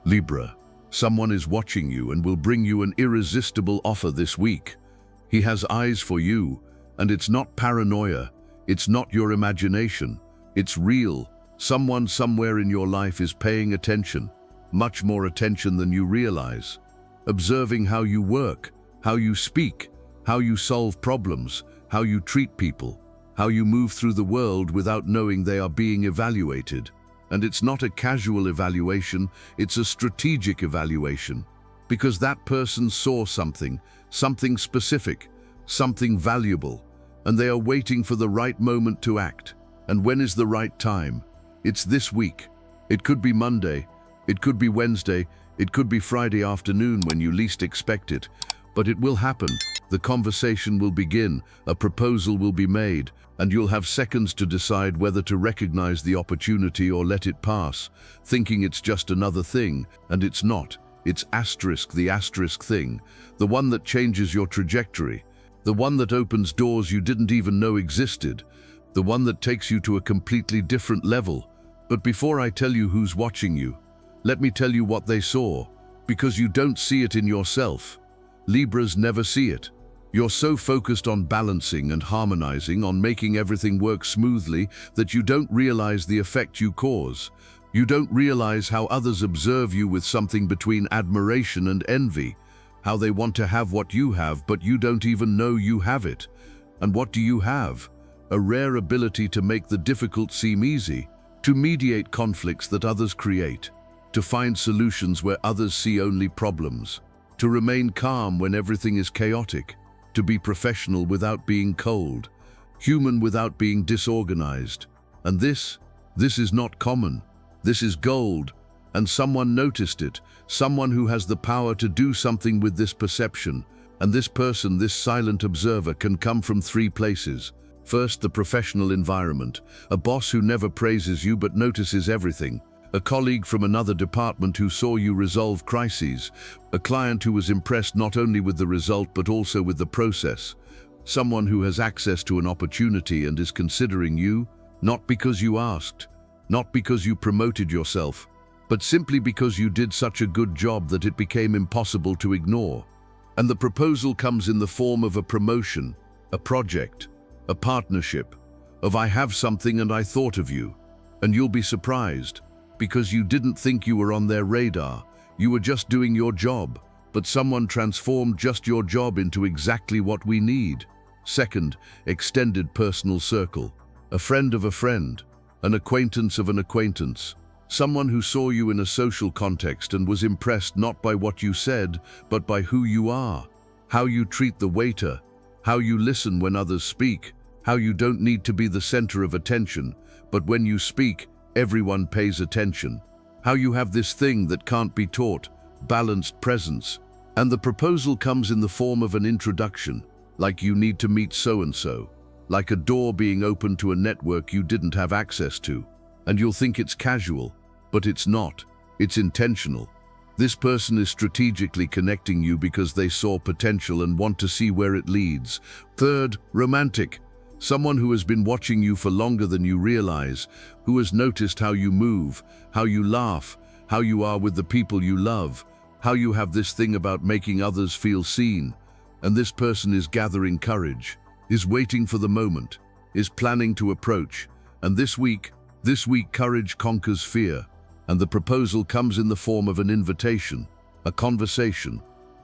Libra, someone is watching you and will bring you an irresistible offer this week. He has eyes for you, and it's not paranoia, it's not your imagination, it's real. Someone somewhere in your life is paying attention, much more attention than you realize, observing how you work, how you speak, how you solve problems, how you treat people, how you move through the world without knowing they are being evaluated. And it's not a casual evaluation, it's a strategic evaluation. Because that person saw something specific, something valuable, and they are waiting for the right moment to act. And when is the right time? It's this week. It could be Monday, it could be Wednesday, it could be Friday afternoon when you least expect it. But it will happen. The conversation will begin, a proposal will be made, and you'll have seconds to decide whether to recognize the opportunity or let it pass, thinking it's just another thing, and it's not. It's the asterisk thing, the one that changes your trajectory, the one that opens doors you didn't even know existed, the one that takes you to a completely different level. But before I tell you who's watching you, let me tell you what they saw, because you don't see it in yourself. Libras never see it. You're so focused on balancing and harmonizing, on making everything work smoothly, that you don't realize the effect you cause. You don't realize how others observe you with something between admiration and envy, how they want to have what you have, but you don't even know you have it. And what do you have? A rare ability to make the difficult seem easy, to mediate conflicts that others create, to find solutions where others see only problems, to remain calm when everything is chaotic, to be professional without being cold, human without being disorganized. And this is not common. This is gold, and someone noticed it, someone who has the power to do something with this perception. And this person, this silent observer, can come from three places. First, the professional environment, a boss who never praises you but notices everything, a colleague from another department who saw you resolve crises, a client who was impressed not only with the result but also with the process, someone who has access to an opportunity and is considering you, not because you asked, not because you promoted yourself, but simply because you did such a good job that it became impossible to ignore. And the proposal comes in the form of a promotion, a project, a partnership, of I have something and I thought of you. And you'll be surprised, because you didn't think you were on their radar. You were just doing your job, but someone transformed just your job into exactly what we need. Second, extended personal circle, a friend of a friend, an acquaintance of an acquaintance, someone who saw you in a social context and was impressed not by what you said, but by who you are, how you treat the waiter, how you listen when others speak, how you don't need to be the center of attention, but when you speak, everyone pays attention, how you have this thing that can't be taught, balanced presence. And the proposal comes in the form of an introduction, like you need to meet so-and-so, like a door being opened to a network you didn't have access to. And you'll think it's casual, but it's not. It's intentional. This person is strategically connecting you because they saw potential and want to see where it leads. Third, romantic. Someone who has been watching you for longer than you realize, who has noticed how you move, how you laugh, how you are with the people you love, how you have this thing about making others feel seen. And this person is gathering courage, is waiting for the moment, is planning to approach. And this week, courage conquers fear. And the proposal comes in the form of an invitation, a conversation,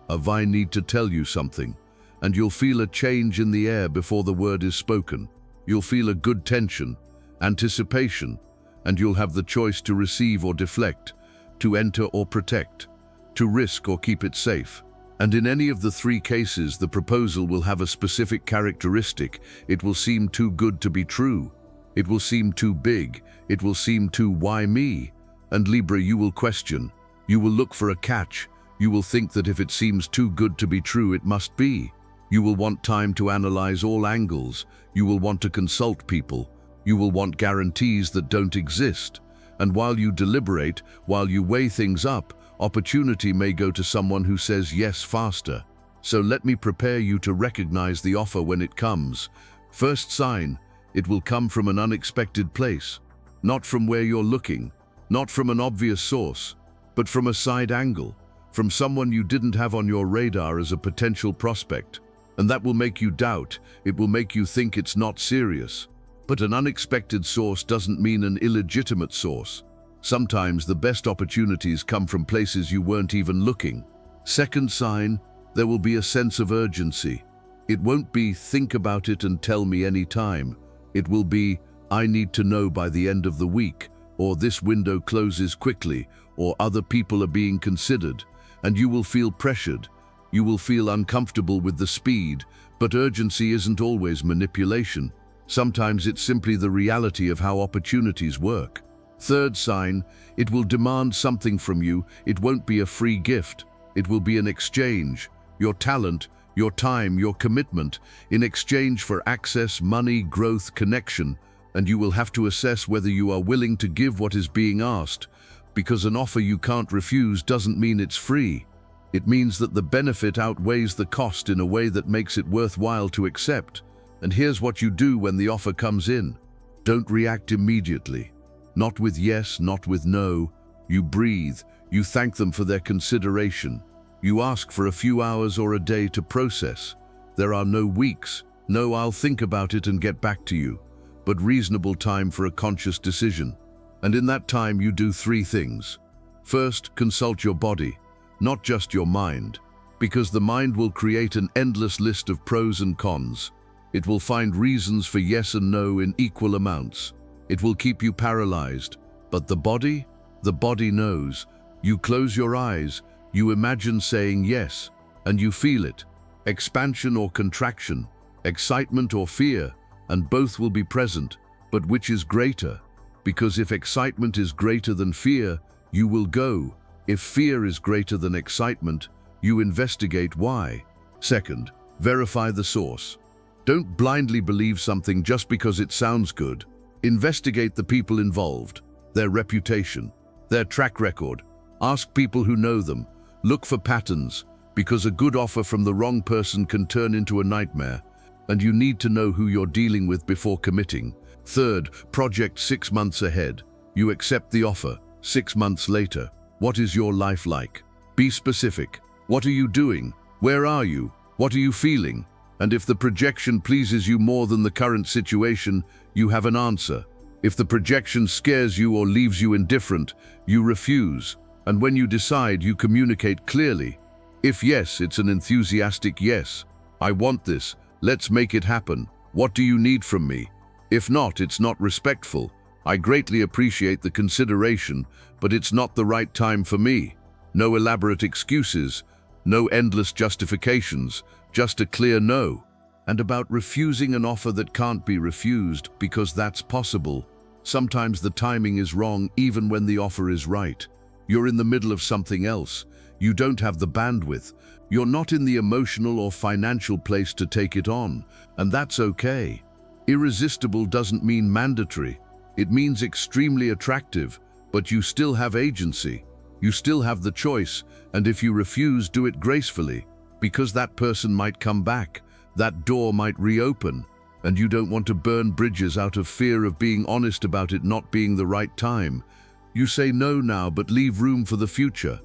I need to tell you something. And you'll feel a change in the air before the word is spoken. You'll feel a good tension, anticipation, and you'll have the choice to receive or deflect, to enter or protect, to risk or keep it safe. And in any of the three cases, the proposal will have a specific characteristic. It will seem too good to be true. It will seem too big. It will seem too why me? And Libra, you will question. You will look for a catch. You will think that if it seems too good to be true, it must be. You will want time to analyze all angles. You will want to consult people. You will want guarantees that don't exist. And while you deliberate, while you weigh things up, opportunity may go to someone who says yes faster. So let me prepare you to recognize the offer when it comes. First sign, it will come from an unexpected place. Not from where you're looking, not from an obvious source, but from a side angle, from someone you didn't have on your radar as a potential prospect. And that will make you doubt, it will make you think it's not serious. But an unexpected source doesn't mean an illegitimate source. Sometimes the best opportunities come from places you weren't even looking. Second sign, there will be a sense of urgency. It won't be, think about it and tell me any time. It will be, I need to know by the end of the week, or this window closes quickly, or other people are being considered. And you will feel pressured. You will feel uncomfortable with the speed, but urgency isn't always manipulation. Sometimes it's simply the reality of how opportunities work. Third sign, it will demand something from you. It won't be a free gift. It will be an exchange. Your talent, your time, your commitment, in exchange for access, money, growth, connection. And you will have to assess whether you are willing to give what is being asked, because an offer you can't refuse doesn't mean it's free. It means that the benefit outweighs the cost in a way that makes it worthwhile to accept. And here's what you do when the offer comes in. Don't react immediately. Not with yes, not with no. You breathe. You thank them for their consideration. You ask for a few hours or a day to process. There are no weeks, no I'll think about it and get back to you, but reasonable time for a conscious decision. And in that time you do three things. First, consult your body, not just your mind, because the mind will create an endless list of pros and cons. It will find reasons for yes and no in equal amounts. It will keep you paralyzed. But the body knows. You close your eyes, you imagine saying yes, and you feel it. Expansion or contraction, excitement or fear, and both will be present. But which is greater? Because if excitement is greater than fear, you will go. If fear is greater than excitement, you investigate why. Second, verify the source. Don't blindly believe something just because it sounds good. Investigate the people involved, their reputation, their track record. Ask people who know them. Look for patterns, because a good offer from the wrong person can turn into a nightmare, and you need to know who you're dealing with before committing. Third, project 6 months ahead. You accept the offer. 6 months later, what is your life like? Be specific. What are you doing? Where are you? What are you feeling? And if the projection pleases you more than the current situation, you have an answer. If the projection scares you or leaves you indifferent, you refuse. And when you decide, you communicate clearly. If yes, it's an enthusiastic yes. I want this. Let's make it happen. What do you need from me? If not, it's not respectful. I greatly appreciate the consideration, but it's not the right time for me. No elaborate excuses, no endless justifications, just a clear no. And about refusing an offer that can't be refused, because that's possible. Sometimes the timing is wrong even when the offer is right. You're in the middle of something else. You don't have the bandwidth. You're not in the emotional or financial place to take it on, and that's okay. Irresistible doesn't mean mandatory. It means extremely attractive, but you still have agency. You still have the choice, and if you refuse, do it gracefully, because that person might come back, that door might reopen, and you don't want to burn bridges out of fear of being honest about it not being the right time. You say no now, but leave room for the future.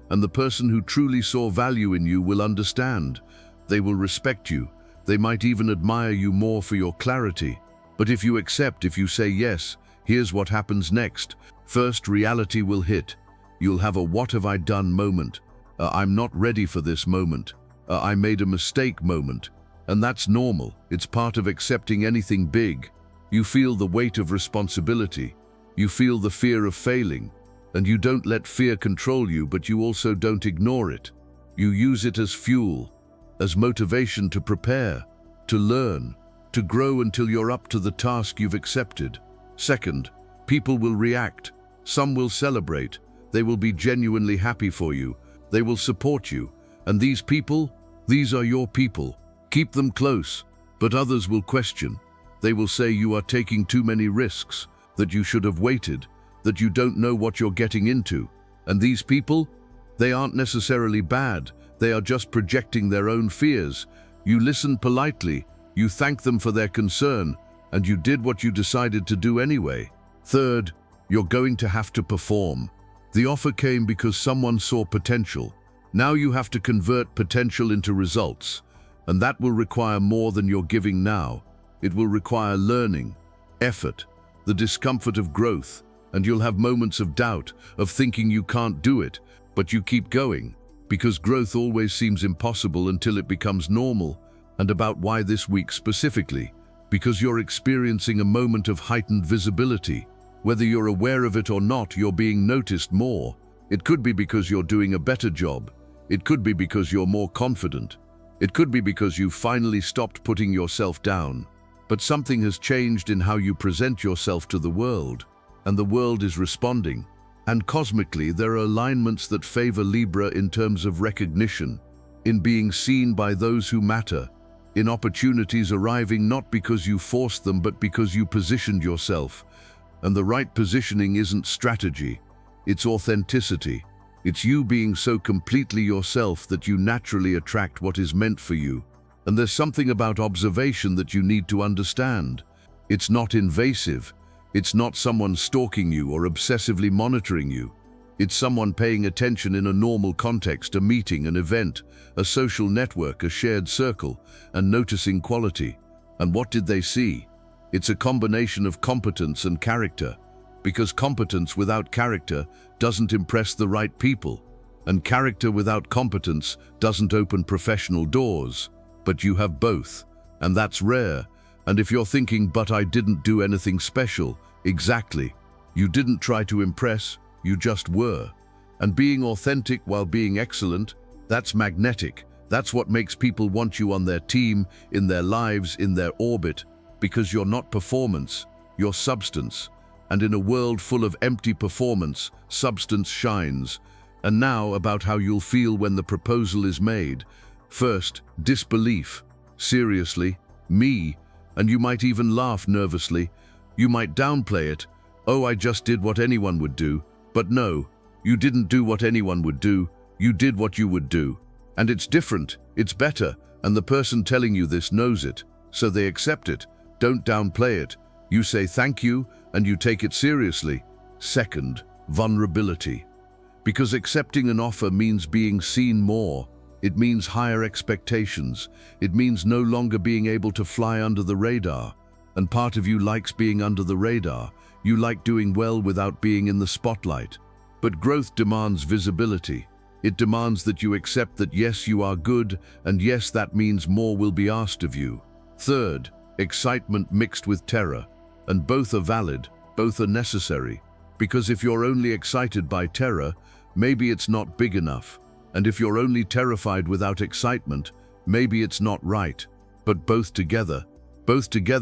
And the person who truly saw value in you will understand. They will respect you. They might even admire you more for your clarity. But if you accept, if you say yes, here's what happens next. First, reality will hit. You'll have a what have I done moment. I'm not ready for this moment. I made a mistake moment. And that's normal. It's part of accepting anything big. You feel the weight of responsibility. You feel the fear of failing. And you don't let fear control you, but you also don't ignore it. You use it as fuel, as motivation to prepare, to learn, to grow until you're up to the task you've accepted. Second, people will react. Some will celebrate. They will be genuinely happy for you. They will support you. And these people, these are your people. Keep them close. But others will question. They will say you are taking too many risks, that you should have waited, that you don't know what you're getting into. And these people, they aren't necessarily bad. They are just projecting their own fears. You listen politely, you thank them for their concern, and you did what you decided to do anyway. Third, you're going to have to perform. The offer came because someone saw potential. Now you have to convert potential into results, and that will require more than you're giving now. It will require learning, effort, the discomfort of growth, and you'll have moments of doubt, of thinking you can't do it, but you keep going, because growth always seems impossible until it becomes normal. And about why this week specifically? Because you're experiencing a moment of heightened visibility. Whether you're aware of it or not, you're being noticed more. It could be because you're doing a better job. It could be because you're more confident. It could be because you've finally stopped putting yourself down. But something has changed in how you present yourself to the world, and the world is responding. And cosmically, there are alignments that favor Libra in terms of recognition, in being seen by those who matter, in opportunities arriving not because you forced them but because you positioned yourself. And the right positioning isn't strategy, it's authenticity. It's you being so completely yourself that you naturally attract what is meant for you. And there's something about observation that you need to understand. It's not invasive. It's not someone stalking you or obsessively monitoring you. It's someone paying attention in a normal context, a meeting, an event, a social network, a shared circle, and noticing quality. And what did they see? It's a combination of competence and character, because competence without character doesn't impress the right people, and character without competence doesn't open professional doors. But you have both, and that's rare. And if you're thinking, but I didn't do anything special, exactly. You didn't try to impress, you just were. And being authentic while being excellent, that's magnetic. That's what makes people want you on their team, in their lives, in their orbit, because you're not performance, you're substance. And in a world full of empty performance, substance shines. And now about how you'll feel when the proposal is made. First, disbelief. Seriously? Me? And you might even laugh nervously. You might downplay it. Oh, I just did what anyone would do. But no, you didn't do what anyone would do. You did what you would do. And it's different, it's better, and the person telling you this knows it. So they accept it. Don't downplay it. You say thank you, and you take it seriously. Second, vulnerability. Because accepting an offer means being seen more. It means higher expectations. It means no longer being able to fly under the radar. And part of you likes being under the radar. You like doing well without being in the spotlight. But growth demands visibility. It demands that you accept that yes, you are good, and yes, that means more will be asked of you. Third, excitement mixed with terror. And both are valid, both are necessary. Because if you're only excited by terror, maybe it's not big enough. And if you're only terrified without excitement, maybe it's not right. But both together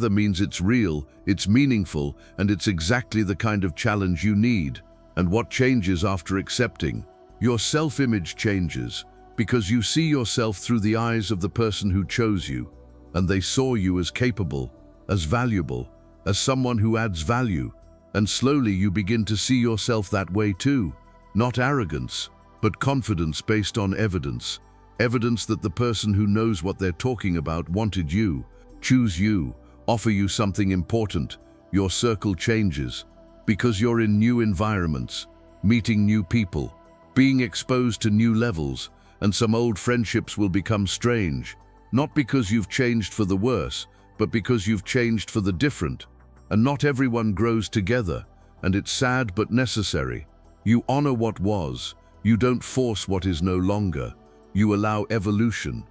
means it's real, it's meaningful, and it's exactly the kind of challenge you need. And what changes after accepting? Your self-image changes, because you see yourself through the eyes of the person who chose you, and they saw you as capable, as valuable, as someone who adds value. And slowly you begin to see yourself that way too. Not arrogance, but confidence based on evidence. Evidence that the person who knows what they're talking about wanted you, choose you, offer you something important. Your circle changes, because you're in new environments, meeting new people, being exposed to new levels, and some old friendships will become strange. Not because you've changed for the worse, but because you've changed for the different. And not everyone grows together, and it's sad but necessary. You honor what was. You don't force what is no longer. You allow evolution.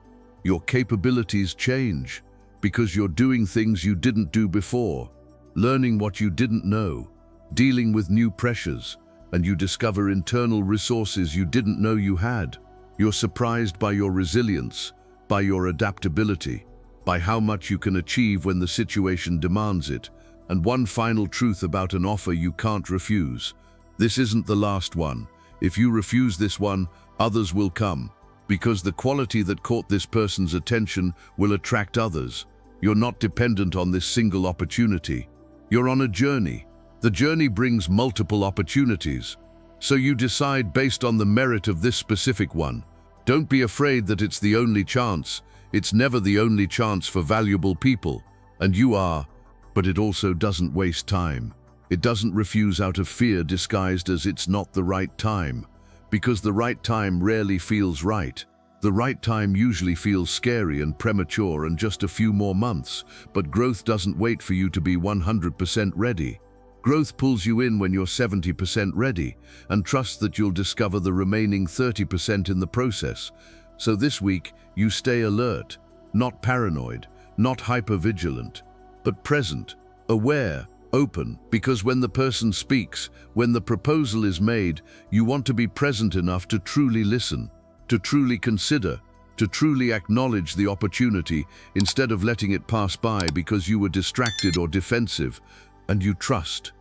Your capabilities change, because you're doing things you didn't do before, learning what you didn't know, dealing with new pressures, and you discover internal resources you didn't know you had. You're surprised by your resilience, by your adaptability, by how much you can achieve when the situation demands it. And one final truth about an offer you can't refuse. This isn't the last one. If you refuse this one, others will come, because the quality that caught this person's attention will attract others. You're not dependent on this single opportunity. You're on a journey. The journey brings multiple opportunities. So you decide based on the merit of this specific one. Don't be afraid that it's the only chance. It's never the only chance for valuable people. And you are, but it also doesn't waste time. It doesn't refuse out of fear disguised as it's not the right time, because the right time rarely feels right. The right time usually feels scary and premature and just a few more months, but growth doesn't wait for you to be 100% ready. Growth pulls you in when you're 70% ready, and trusts that you'll discover the remaining 30% in the process. So this week, you stay alert, not paranoid, not hypervigilant, but present, aware, open, because when the person speaks, when the proposal is made, you want to be present enough to truly listen, to truly consider, to truly acknowledge the opportunity instead of letting it pass by because you were distracted or defensive. And you trust.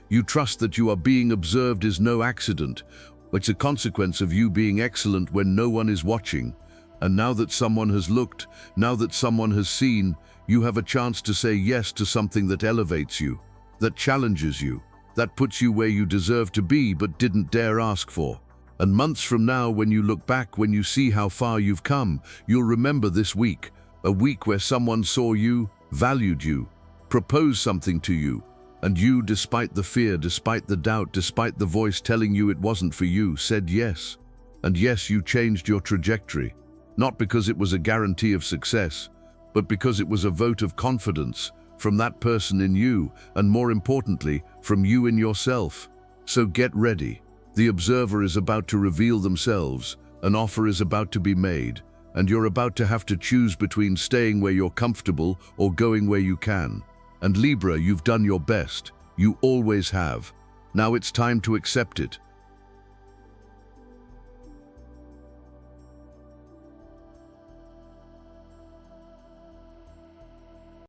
You trust that you are being observed is no accident. It's a consequence of you being excellent when no one is watching. And now that someone has looked, now that someone has seen, you have a chance to say yes to something that elevates you, that challenges you, that puts you where you deserve to be but didn't dare ask for. And months from now, when you look back, when you see how far you've come, you'll remember this week, a week where someone saw you, valued you, proposed something to you, and you, despite the fear, despite the doubt, despite the voice telling you it wasn't for you, said yes. And yes, you changed your trajectory, not because it was a guarantee of success, but because it was a vote of confidence from that person in you, and more importantly, from you in yourself. So get ready. The observer is about to reveal themselves, an offer is about to be made, and you're about to have to choose between staying where you're comfortable or going where you can. And Libra, you've done your best. You always have. Now it's time to accept it.